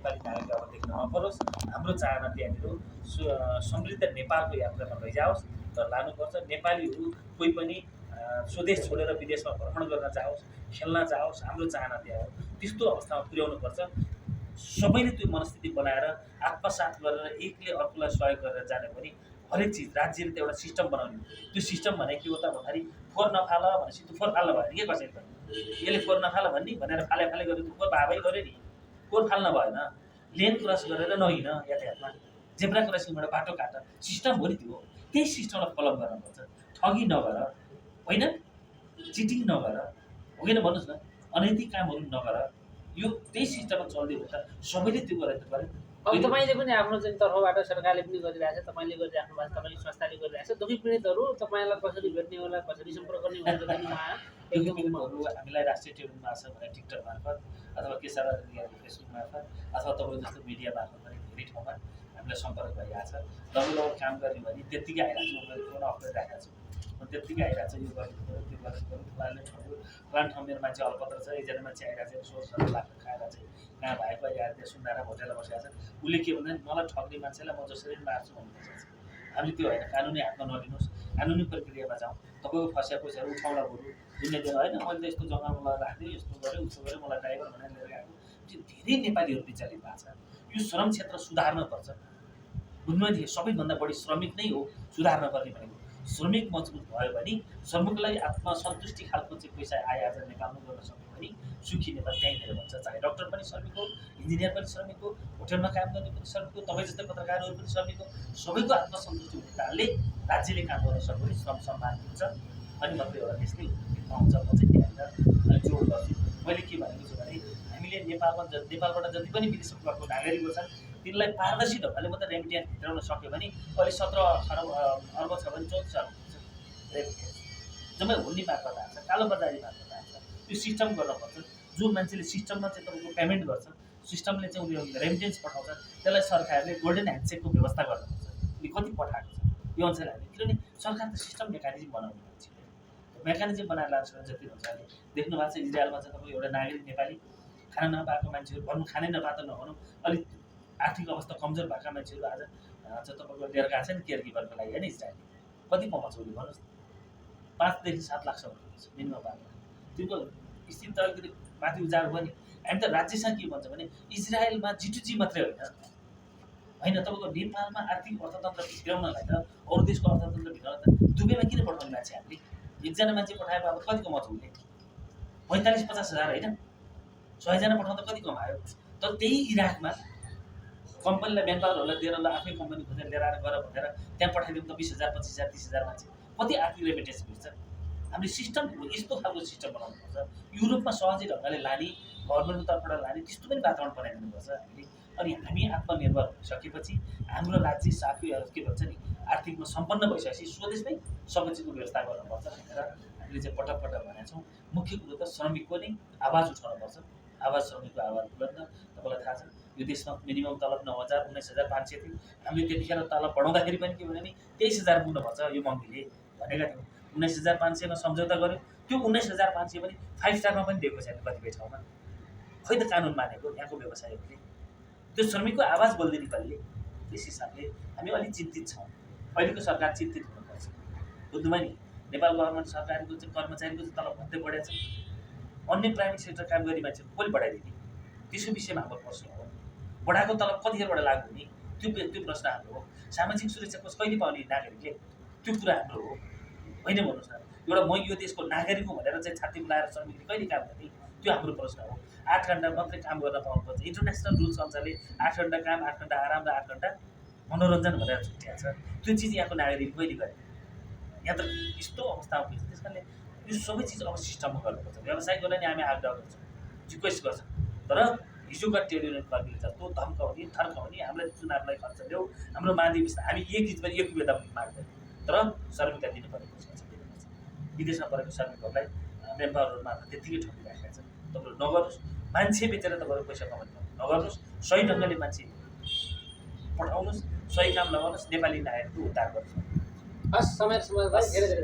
नेपाली नागरिक अब देख्न नपरोस्। हाम्रो चाहना त्यहाँनिर समृद्ध नेपालको यात्रामा लैजाओस् र लानुपर्छ। नेपालीहरू कोही पनि स्वदेश छोडेर विदेशमा भ्रमण गर्न जाओस्, खेल्न जाओस्, हाम्रो चाहना त्यहाँ हो। त्यस्तो अवस्थामा पुर्याउनुपर्छ। सबैले त्यो मनस्थिति बनाएर आत्मसात गरेर एकले अर्कोलाई सहयोग गरेर जाने पनि हरेक चिज राज्यले त एउटा सिस्टम बनाउने। त्यो सिस्टम भने के हो त भन्दाखेरि फोहोर नफाल भनेपछि त्यो फोहोर फाल्न भयो के कसैले पनि यसले फोहोर नफाल भन्ने भनेर फाले गरेर त्यो फोहोर भावै गऱ्यो नि। फोहोर फाल्न भएन, लेन क्रस गरेर नहिँड यातायातमा, जेब्रा क्रसिङबाट बाटो काट, सिस्टम हो नि त्यो। त्यही सिस्टमलाई फलो गर्नुपर्छ। ठगी नगर, होइन चिटिङ नगर, हो किन भन्नुहोस् न, अनैतिक कामहरू नगर। यो त्यही सिस्टममा चल्दै हुन्छ, सबैले त्यो गरेर गरे। अब तपाईँले पनि आफ्नो चाहिँ तर्फबाट सरकारले पनि गरिरहेछ, तपाईँले गरिराख्नु भएको छ, तपाईँको संस्थाले गरिरहेछ। दुःखी पीडितहरू तपाईँलाई कसरी भेट्ने होला, कसरी सम्पर्क गर्ने भनेर पनि उहाँ एकदम हामीलाई राष्ट्रिय टेलिभिजन महासङ्घ भने टिकटक मार्फत अथवा केशर अधिकारी फेसबुक मार्फत अथवा तपाईँको जस्तो मिडिया मार्फत पनि धेरै ठाउँमा हामीलाई सम्पर्क भइरहेको छ। लगभग काम गर्ने भने त्यत्तिकै आइरहेको छु, मैले फोन अफ गरिराखेको छु, म त्यत्तिकै आइरहेको छु, यो गर्नु पऱ्यो त्यो गर्नु पऱ्यो। प्लानले ठाउँ प्लान ठाउँ मेरो मान्छे अल्पत्र छ, एकजना मान्छे आइरहेको छ, सोच लाग्छ खाएर चाहिँ कहाँ भएको आएर त्यहाँ सुन्दाएर भोटेर बसेको छ। उसले के भन्दा मलाई ठग्ने मान्छेलाई म जसरी मार्छु भन्ने सोच्छ। हामीले त्यो होइन, कानुनी हातमा नलिनुहोस्, कानुनी प्रक्रियामा जाउँ। तपाईँको फसिया पैसाहरू उठाउला बरु दुनियाँ दिन होइन, मैले त यस्तो जग्गामा राख्दै यस्तो गरेँ उस्तो गरेँ मलाई ड्राइभर भनेर लिएर गएको। त्यो धेरै नेपालीहरू विचलित भएको छ। यो श्रम क्षेत्र सुधार्नुपर्छ। बुझ्नुभयो, सबैभन्दा बढी श्रमिक नै हो सुधार्न पर्ने भनेको। श्रमिक मजबुत भयो भने श्रमिकलाई आत्मसन्तुष्टि खालको चाहिँ पैसा आय आर्जन निकाल्नु गर्न सक्यो भने सुखी नेपाल त्यहीँनिर भन्छ। चाहे डक्टर पनि श्रमिक हो, इन्जिनियर पनि श्रमिक हो, होटलमा काम गर्ने पनि श्रमिक हो, तपाईँ जस्तै पत्रकारहरू पनि श्रमिक हो। सबैको आत्मसन्तुष्टि हुने कारणले राज्यले काम गर्न सक्यो भने श्रम सम्मान हुन्छ, अनि मात्रै एउटा देशले पाउँछ। म चाहिँ त्यहाँनिर जोड गर्छु। मैले के भनेको छु भने हामीले नेपालबाट जति पनि विदेशमा गएको नागरिकहरू छन् तिनलाई पारदर्शी ढङ्गले मात्रै रेमिट्यान्स भित्राउन सक्यो भने अहिले 17 अर्ब छ भने 14 अर्ब हुन्छ रेमिट्यान्स। जम्मै हुन्डी मार्फत आएको छ, कालो बजारी मार्फत आएको छ। त्यो सिस्टम गर्नुपर्छ। जो मान्छेले सिस्टममा चाहिँ तपाईँको पेमेन्ट गर्छ, सिस्टमले चाहिँ उसले रेमिट्यान्स पठाउँछ, त्यसलाई सरकारले गोल्डन ह्यान्डसेकको व्यवस्था गर्नुपर्छ। उसले कति पठाएको छ यो अनुसार हामीले, किनभने सरकार त सिस्टम मेकानिजम बनाउने मान्छेले मेकानिजम बनाएर लान्छ जति हुन्छ। अहिले देख्नु भएको छ इजरायलमा चाहिँ तपाईँको एउटा नागरिक नेपाली खाना नपाएको मान्छेहरू, भनौँ खानै नपाएको नभनौँ, अलिक आर्थिक अवस्था कमजोर भएका मान्छेहरू आज चाहिँ तपाईँको लिएर गएको छ नि केयर गिभरको लागि, होइन इजरायलले कति कमाउँछ उसले भन्नुहोस् न। 5 देखि 7 लाखसम्म मिनिमम पाएको। तिनको स्थिति त अलिकति माथि उजाड भयो नि। हामी त राज्यसँग के भन्छ भने इजरायलमा G2G मात्रै होइन, तपाईँको नेपालमा आर्थिक अर्थतन्त्र भित्राउनलाई त अरू देशको अर्थतन्त्र भित्राउन त दुबईमा किन पठाउने मान्छे हामीले? एकजना मान्छे पठाएको अब कति कमाउँछ उसले? 45-50 हजार होइन, 100 जना पठाउँदा कति कमायो? तर त्यही इराकमा कम्पनीलाई म्यान पावरहरूलाई दिएर ल आफ्नै कम्पनी खोजेर लिएर आएर गर भनेर त्यहाँ पठाइदिउँ त 20,000 25,000 30,000 मान्छे कति आर्थिक रेमिटेन्स भेट्छ। हामीले सिस्टम यस्तो खालको सिस्टम बनाउनुपर्छ। युरोपमा सहजै ढङ्गले लाने, गभर्मेन्टको तर्फबाट लाने त्यस्तो पनि वातावरण बनाइदिनुपर्छ हामीले। अनि हामी आत्मनिर्भर भइसकेपछि हाम्रो राज्य साफै के भन्छ नि आर्थिकमा सम्पन्न भइसकेपछि स्वदेशमै सबै चिजको व्यवस्था गर्नुपर्छ भनेर हामीले चाहिँ पटक पटक भनेका छौँ। मुख्य कुरो त श्रमिकको नै आवाज उठाउनुपर्छ। आवाज श्रमिकको आवाज बुलन्द। तपाईँलाई थाहा छ यो देशमा मिनिमम तलब 9,000 19,500 थियो। हामीले त्यतिखेर तलब बढाउँदाखेरि पनि के भन्यो भने 23,000 पुग्नुपर्छ यो मन्त्रीले भनेका थियौँ। 19,500 मा सम्झौता गर्यो। त्यो 19,500 पनि 5 स्टारमा पनि दिएको छैन कतिपय ठाउँमा। खै त कानुन मानेको यहाँको व्यवसायीहरूले? त्यो श्रमिकको आवाज बोल्दैन कहिले। त्यस हिसाबले हामी अलिक चिन्तित छौँ। अहिलेको सरकार चिन्तित हुनुपर्छ। बुझ्नुभयो नि, नेपाल गभर्मेन्ट सरकारको चाहिँ कर्मचारीको चाहिँ तलब भन्दै बढेको छ। अन्य प्राइभेट सेक्टर काम गर्ने मान्छेहरू कसले बढाइदिने? त्यसको विषयमा हाम्रो प्रश्न हो। बढाएको तलब कतिखेरबाट लागु हुने त्यो प्रश्न हाम्रो हो। सामाजिक सुरक्षा कोष कहिले पाउने नागरिकले? त्यो कुरा हाम्रो हो, होइन भन्नुहोस् न। एउटा म यो देशको नागरिक हो भनेर चाहिँ छाती फुलाएर श्रमिकले कहिले काम गर्ने? त्यो हाम्रो प्रश्न हो। 8 घन्टा मात्रै काम गर्न पाउनुपर्छ। इन्टरनेसनल रुल्स अनुसारले 8 घन्टा काम 8 घन्टा आराम र 8 घन्टा मनोरञ्जन भनेर छुट्याएको छ। त्यो चिज यहाँको नागरिक कहिले गर्ने? यहाँ त यस्तो अवस्थामा पुग्छ। त्यस कारणले यो सबै चिज अब सिस्टममा गर्नुपर्छ। व्यवसाय गर्न नि हामी आग्रह गर्छौँ, रिक्वेस्ट गर्छौँ। तर हिजोका ट्रेड युनियन कर्मीले जस्तो धम्काउने थर्काउने हामीलाई चुनावलाई खर्च ल्याऊ हाम्रो महाधिवेशन हामी एक हिजमा एक रुपियाँ दाम माग्दैन, तर श्रमिकलाई दिनुपर्ने पैसा छ। विदेशमा परेको श्रमिकहरूलाई म्यान पावरहरू मार्फत त्यत्तिकै ठगिराखेको छ। तपाईँहरू नगर्नुहोस्। मान्छे बेचेर तपाईँहरू पैसा कमाउने नगर्नुहोस्। सही ढङ्गले मान्छे पठाउनुहोस्, सही काम लगाउनुहोस्, नेपाली नागरिकको उद्धार गर्नुहोस्। हस्, समय धेरै धेरै